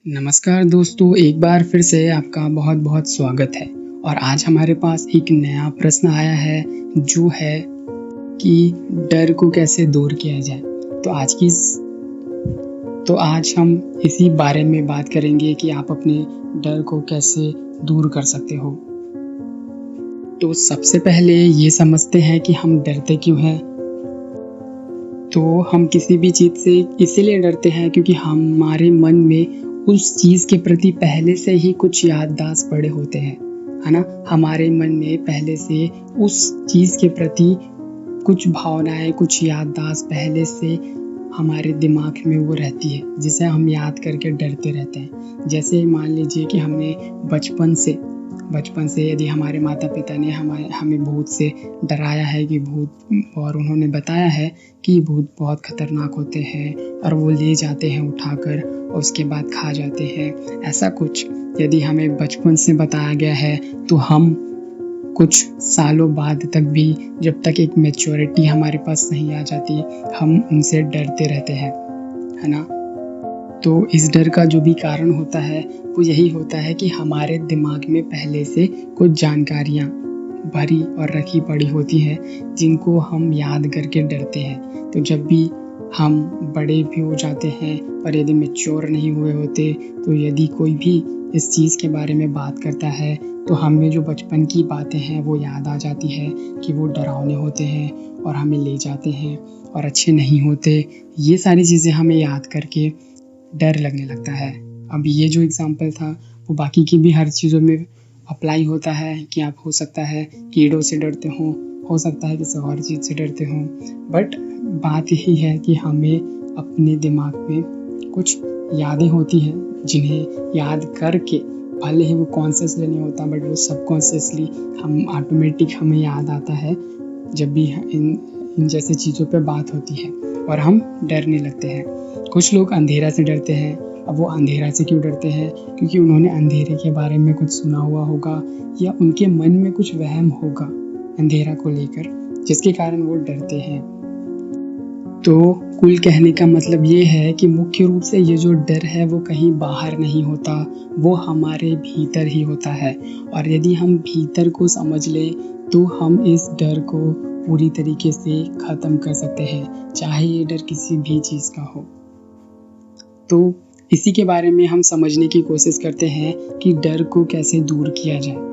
नमस्कार दोस्तों, एक बार फिर से आपका बहुत-बहुत स्वागत है। और आज हमारे पास एक नया प्रश्न आया है जो है कि डर को कैसे दूर किया जाए। तो आज हम इसी बारे में बात करेंगे कि आप अपने डर को कैसे दूर कर सकते हो। तो सबसे पहले ये समझते हैं कि हम डरते क्यों हैं। तो हम किसी भी चीज़ से इसीलिए डरते हैं क्योंकि हमारे मन में उस चीज़ के प्रति पहले से ही कुछ याददाश्त पड़े होते हैं, है ना? हमारे मन में पहले से उस चीज़ के प्रति कुछ भावनाएँ, कुछ याददाश्त पहले से हमारे दिमाग में वो रहती है, जिसे हम याद करके डरते रहते हैं। जैसे मान लीजिए कि हमने बचपन से यदि हमारे माता-पिता ने हमें भूत से डराया है कि और उन्होंने बताया है कि भूत बहुत खतरनाक होते हैं और वो ले जाते हैं उठाकर और उसके बाद खा जाते हैं। ऐसा कुछ यदि हमें बचपन से बताया गया है तो हम कुछ सालों बाद तक भी, जब तक एक मैच्योरिटी हमारे पास नहीं आ जाती, हम उनसे डरते रहते हैं, है ना? तो इस डर का जो भी कारण होता है वो यही होता है कि हमारे दिमाग में पहले से कुछ जानकारियाँ भरी और रखी पड़ी होती हैं जिनको हम याद करके डरते हैं। तो जब भी हम बड़े भी हो जाते हैं पर यदि मैच्योर नहीं हुए होते, तो यदि कोई भी इस चीज़ के बारे में बात करता है तो हमें जो बचपन की बातें हैं वो याद आ जाती है कि वो डरावने होते हैं और हमें ले जाते हैं और अच्छे नहीं होते। ये सारी चीज़ें हमें याद करके डर लगने लगता है। अब ये जो एग्ज़ाम्पल था वो बाकी की भी हर चीज़ों में अप्लाई होता है कि आप हो सकता है कीड़ों से डरते हो सकता है किसी और चीज़ से डरते हों। बट बात यही है कि हमें अपने दिमाग में कुछ यादें होती हैं जिन्हें याद करके, भले ही वो कॉन्शियसली नहीं होता बट वो सबकॉन्शियसली हम ऑटोमेटिक हमें याद आता है जब भी इन जैसी चीज़ों पे बात होती है और हम डरने लगते हैं। कुछ लोग अंधेरा से डरते हैं। अब वो अंधेरा से क्यों डरते हैं? क्योंकि उन्होंने अंधेरे के बारे में कुछ सुना हुआ होगा या उनके मन में कुछ वहम होगा अंधेरा को लेकर, जिसके कारण वो डरते हैं। तो कुल कहने का मतलब ये है कि मुख्य रूप से ये जो डर है वो कहीं बाहर नहीं होता, वो हमारे भीतर ही होता है। और यदि हम भीतर को समझ लें तो हम इस डर को पूरी तरीके से ख़त्म कर सकते हैं, चाहे ये डर किसी भी चीज़ का हो। तो इसी के बारे में हम समझने की कोशिश करते हैं कि डर को कैसे दूर किया जाए।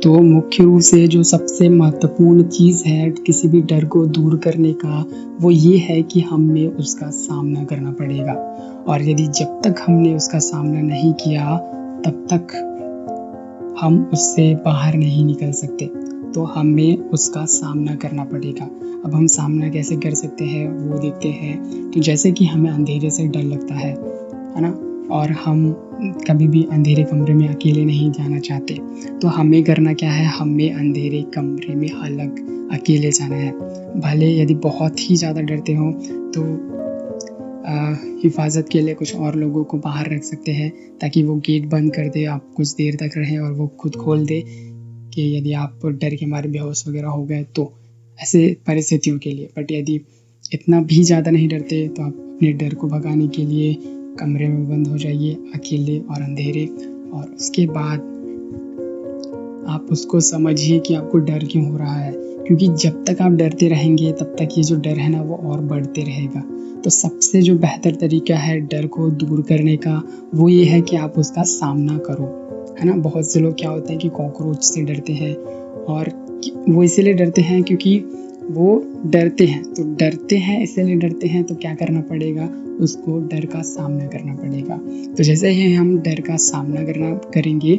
तो मुख्य रूप से जो सबसे महत्वपूर्ण चीज़ है किसी भी डर को दूर करने का, वो ये है कि हमें उसका सामना करना पड़ेगा। और यदि जब तक हमने उसका सामना नहीं किया तब तक हम उससे बाहर नहीं निकल सकते। तो हमें उसका सामना करना पड़ेगा। अब हम सामना कैसे कर सकते हैं वो देखते हैं। तो जैसे कि हमें अंधेरे से डर लगता है ना? और हम कभी भी अंधेरे कमरे में अकेले नहीं जाना चाहते, तो हमें करना क्या है, हमें अंधेरे कमरे में अलग अकेले जाना है। भले यदि बहुत ही ज़्यादा डरते हो तो हिफाजत के लिए कुछ और लोगों को बाहर रख सकते हैं ताकि वो गेट बंद कर दे, आप कुछ देर तक रहें और वो खुद खोल दे कि यदि आप डर के मारे बेहोश वगैरह हो गए तो, ऐसे परिस्थितियों के लिए। बट यदि इतना भी ज़्यादा नहीं डरते तो आप अपने डर को भगाने के लिए कमरे में बंद हो जाइए अकेले और अंधेरे, और उसके बाद आप उसको समझिए कि आपको डर क्यों हो रहा है। क्योंकि जब तक आप डरते रहेंगे तब तक ये जो डर है ना वो और बढ़ते रहेगा। तो सबसे जो बेहतर तरीका है डर को दूर करने का वो ये है कि आप उसका सामना करो, है ना? बहुत से लोग क्या होते हैं कि कॉकरोच से डरते हैं, और वो इसीलिए डरते हैं क्योंकि वो डरते हैं। तो डरते हैं इसीलिए डरते हैं, तो क्या करना पड़ेगा, उसको डर का सामना करना पड़ेगा। तो जैसे ही हम डर का सामना करेंगे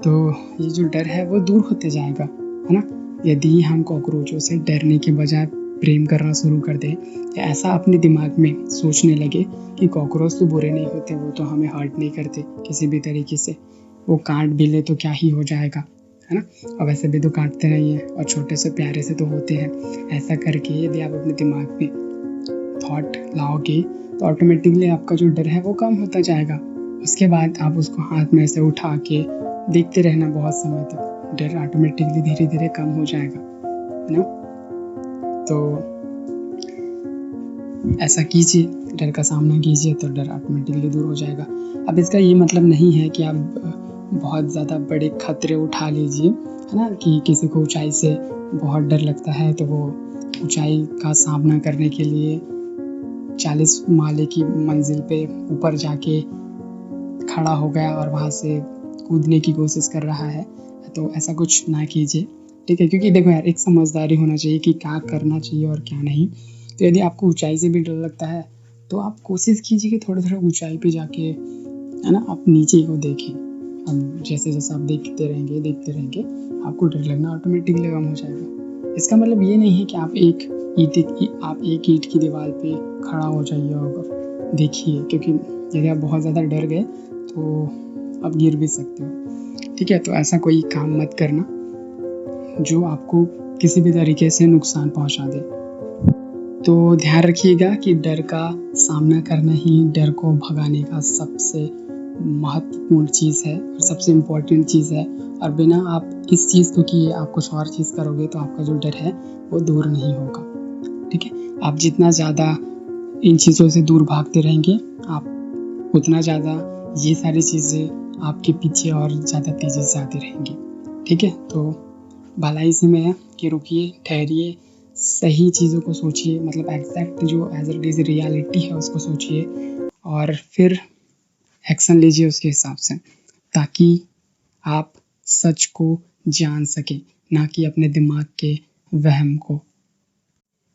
तो ये जो डर है वो दूर होते जाएगा, है ना? यदि हम कॉकरोचों से डरने के बजाय प्रेम करना शुरू कर दें या ऐसा अपने दिमाग में सोचने लगे कि कॉकरोच तो बुरे नहीं होते, वो तो हमें हर्ट नहीं करते किसी भी तरीके से, वो काट भी ले तो क्या ही हो जाएगा, है ना? और वैसे भी तो काटते नहीं हैं और छोटे से प्यारे से तो होते हैं। ऐसा करके यदि आप अपने दिमाग में थॉट लाओगे तो ऑटोमेटिकली आपका जो डर है वो कम होता जाएगा। उसके बाद आप उसको हाथ में ऐसे उठा के देखते रहना बहुत समय तक, डर ऑटोमेटिकली धीरे धीरे कम हो जाएगा, है ना? तो ऐसा कीजिए, डर का सामना कीजिए तो डर ऑटोमेटिकली दूर हो जाएगा। अब इसका ये मतलब नहीं है कि आप बहुत ज़्यादा बड़े खतरे उठा लीजिए, है ना? कि किसी को ऊँचाई से बहुत डर लगता है तो वो ऊँचाई का सामना करने के लिए 40 माले की मंजिल पे ऊपर जाके खड़ा हो गया और वहाँ से कूदने की कोशिश कर रहा है, तो ऐसा कुछ ना कीजिए, ठीक है? क्योंकि देखो यार, एक समझदारी होना चाहिए कि क्या करना चाहिए और क्या नहीं। तो यदि आपको ऊँचाई से भी डर लगता है, तो आप कोशिश कीजिए कि थोड़ा-थोड़ा ऊँचाई पे जाके, है ना, आप नीचे को देखें। अब जैसे-जैसे आप देखते रहेंगे, आपको डर लगना ऑटोमेटिकली कम हो जाएगा। इसका मतलब ये नहीं है कि आप एक ईंट की दीवार पे खड़ा हो जाइए और देखिए, क्योंकि यदि आप बहुत ज़्यादा डर गए तो आप गिर भी सकते हो, ठीक है? तो ऐसा कोई काम मत करना जो आपको किसी भी तरीके से नुकसान पहुँचा दे। तो ध्यान रखिएगा कि डर का सामना करना ही डर को भगाने का सबसे महत्वपूर्ण चीज़ है और सबसे इम्पोर्टेंट चीज़ है, और बिना आप इस चीज़ को किए आप कुछ और चीज़ करोगे तो आपका जो डर है वो दूर नहीं होगा, ठीक है? आप जितना ज़्यादा इन चीज़ों से दूर भागते रहेंगे, आप उतना ज़्यादा ये सारी चीज़ें आपके पीछे और ज़्यादा तेज़ी से आती रहेंगी, ठीक है? तो भला इसी में है कि रुकिए, ठहरिए, सही चीज़ों को सोचिए, मतलब एग्ज़ैक्ट जो एज़ इट इज़ रियलिटी है उसको सोचिए और फिर एक्शन लीजिए उसके हिसाब से, ताकि आप सच को जान सकें, ना कि अपने दिमाग के वहम को।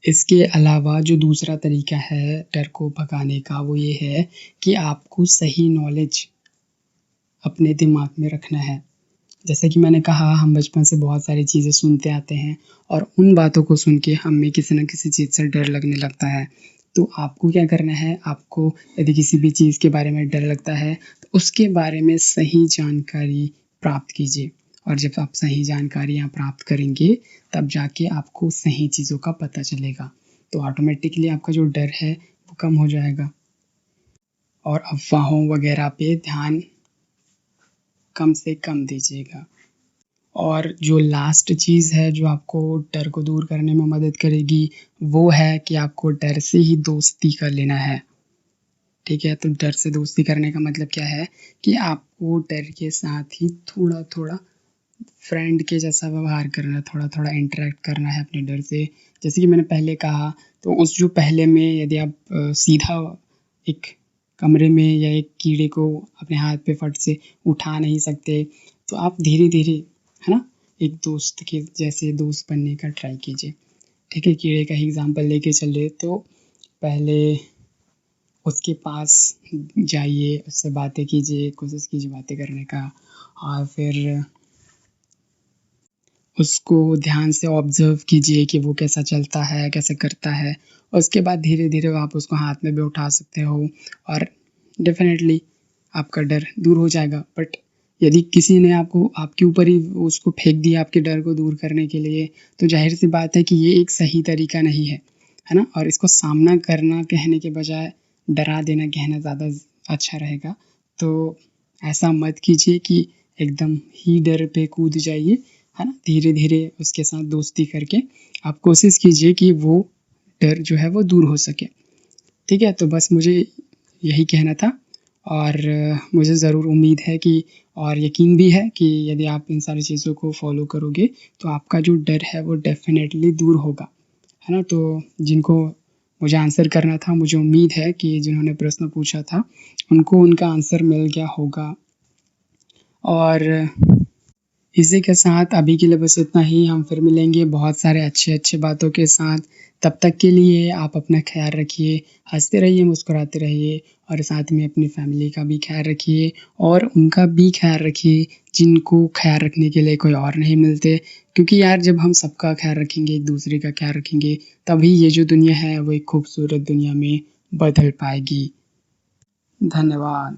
इसके अलावा जो दूसरा तरीका है डर को भगाने का, वो ये है कि आपको सही नॉलेज अपने दिमाग में रखना है। जैसे कि मैंने कहा, हम बचपन से बहुत सारी चीज़ें सुनते आते हैं और उन बातों को सुन के हमें किसी न किसी चीज़ से डर लगने लगता है। तो आपको क्या करना है, आपको यदि किसी भी चीज़ के बारे में डर लगता है, तो उसके बारे में सही जानकारी प्राप्त कीजिए, और जब आप सही जानकारियाँ प्राप्त करेंगे, तब जाके आपको सही चीज़ों का पता चलेगा। तो ऑटोमेटिकली आपका जो डर है, वो कम हो जाएगा और अफ़वाहों वगैरह पे ध्यान कम से कम दीजिएगा। और जो लास्ट चीज़ है जो आपको डर को दूर करने में मदद करेगी, वो है कि आपको डर से ही दोस्ती कर लेना है, ठीक है? तो डर से दोस्ती करने का मतलब क्या है कि आपको डर के साथ ही थोड़ा-थोड़ा फ्रेंड के जैसा व्यवहार करना है, थोड़ा-थोड़ा इंटरैक्ट करना है अपने डर से। जैसे कि मैंने पहले कहा, तो उस जो पहले में यदि आप सीधा एक कमरे में या एक कीड़े को अपने हाथ पे फट से उठा नहीं सकते, तो आप धीरे-धीरे, है ना, एक दोस्त के जैसे दोस्त बनने का ट्राई कीजिए, ठीक है? कीड़े का ही एग्ज़ाम्पल लेके चले तो पहले उसके पास जाइए, उससे बातें कीजिए, कोशिश कीजिए बातें करने का, और फिर उसको ध्यान से ऑब्ज़र्व कीजिए कि वो कैसा चलता है, कैसे करता है। उसके बाद धीरे-धीरे आप उसको हाथ में भी उठा सकते हो और डेफ़िनेटली आपका डर दूर हो जाएगा। बट यदि किसी ने आपको आपके ऊपर ही उसको फेंक दिया आपके डर को दूर करने के लिए, तो ज़ाहिर-सी बात है कि ये एक सही तरीका नहीं है ना? और इसको सामना करना कहने के बजाय डरा देना कहना ज़्यादा अच्छा रहेगा। तो ऐसा मत कीजिए कि एकदम ही डर पे कूद जाइए, है ना? धीरे-धीरे उसके साथ दोस्ती करके आप कोशिश कीजिए कि वो डर जो है वो दूर हो सके, ठीक है? तो बस मुझे यही कहना था, और मुझे ज़रूर उम्मीद है कि, और यकीन भी है कि यदि आप इन सारी चीज़ों को फ़ॉलो करोगे, तो आपका जो डर है वो डेफ़िनेटली दूर होगा, है ना? तो जिनको मुझे आंसर करना था, मुझे उम्मीद है कि जिन्होंने प्रश्न पूछा था, उनको उनका आंसर मिल गया होगा। और इसी के साथ अभी के लिए बस इतना ही। हम फिर मिलेंगे बहुत सारे अच्छे-अच्छे बातों के साथ। तब तक के लिए आप अपना ख़्याल रखिए, हँसते रहिए, मुस्कुराते रहिए, और साथ में अपनी फ़ैमिली का भी ख़्याल रखिए और उनका भी ख़्याल रखिए जिनको ख़्याल रखने के लिए कोई और नहीं मिलते। क्योंकि यार, जब हम सबका ख़्याल रखेंगे, एक-दूसरे का ख़्याल रखेंगे, तभी ये जो दुनिया है वो एक खूबसूरत दुनिया में बदल पाएगी। धन्यवाद।